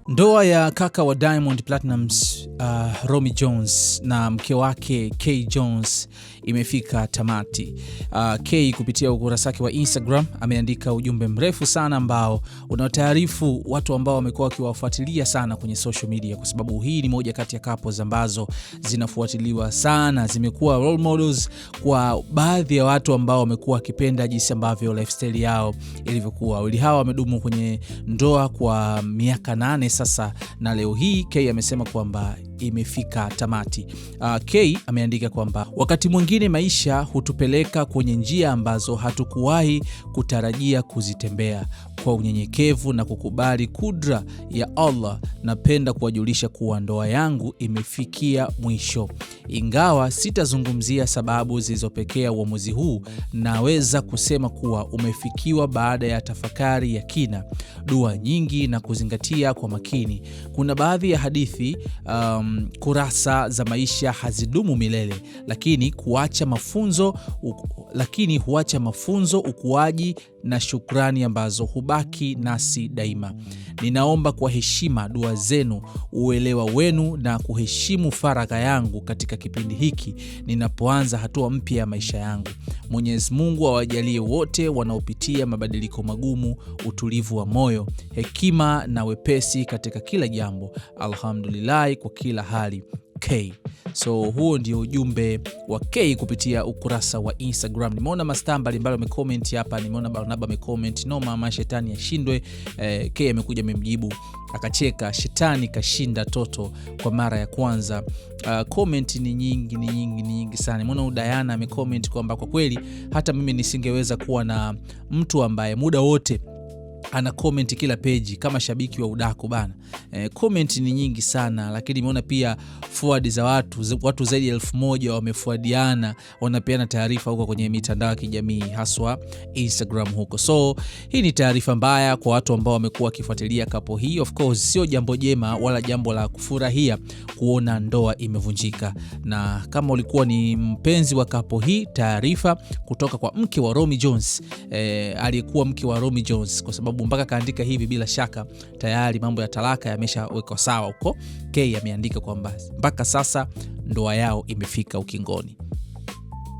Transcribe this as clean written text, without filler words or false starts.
Ndoa ya kaka wa Diamond Platnumz, Romy Jones na mke wake Kay Jones imefika tamati. Kay kupitia ukurasa wake wa Instagram ameandika ujumbe mrefu sana ambao unataarifu watu ambao wamekuwa wakiwafuatilia sana kwenye social media, kwa sababu hii ni moja kati ya couples ambazo zinafuatiliwa sana, zimekuwa role models kwa baadhi ya watu ambao wamekuwa wakipenda jinsi ambavyo lifestyle yao ilivyokuwa. Wawili hawa wamedumu kwenye ndoa kwa miaka 8 sasa, na leo hii Kay amesema kwamba imefika tamati. Kay ameandika kwamba wakati mwingine maisha hutupeleka kwenye njia ambazo hatukuwahi kutarajia kuzitembea. Kwa unyenyekevu na kukubali kudra ya Allah, napenda kuwajulisha kuwa ndoa yangu imefikia mwisho. Ingawa sitazungumzia sababu zilizopelekea uamuzi huu, naweza kusema kuwa umefikiwa baada ya tafakari ya kina, dua nyingi na kuzingatia kwa makini. Kuna baadhi ya hadithi, kurasa za maisha hazidumu milele, lakini huacha mafunzo, ukuaji na shukrani ambazo hubaki nasi daima. Ninaomba kwa heshima dua zenu, uelewa wenu na kuheshimu faragha yangu katika kipindi hiki ninapoanza hatua mpya ya maisha yangu. Mwenyezi Mungu awajalie wote wanaopitia mabadiliko magumu utulivu wa moyo, hekima na wepesi katika kila jambo. Alhamdulillah kwa kila hali. Kay. So huo ndio ujumbe wa Kay kupitia ukurasa wa Instagram. Nimeona mastaa mbalimbali wamecomment hapa. Nimeona Barnaba amecomment, no mama shetani ashindwe. Kay amekuja amemjibu akacheka, shetani kashinda toto kwa mara ya kwanza. Comment ni nyingi sana. Nimeona Udayana amecomment kwamba kwa kweli hata mimi nisingeweza kuwa na mtu ambaye muda wote ana comment kila page kama shabiki wa udaku bana. Comment ni nyingi sana, lakini nimeona pia forward za watu zaidi ya 1000 wamefuadiana, wanapeana taarifa huko kwenye mitandao ya kijamii haswa Instagram huko. So hii ni taarifa mbaya kwa watu ambao wamekuwa wakifuatilia kapo hii. Of course sio jambo jema wala jambo la kufurahia kuona ndoa imevunjika. Na kama ulikuwa ni mpenzi wa kapo hii, taarifa kutoka kwa mke wa Romy Jones, aliyekuwa mke wa Romy Jones, kwa sababu mpaka kaandika hivi bila shaka tayari mambo ya talaka yameshawekwa sawa huko. Kay ameandika kwamba mpaka sasa ndoa yao imefika ukingoni.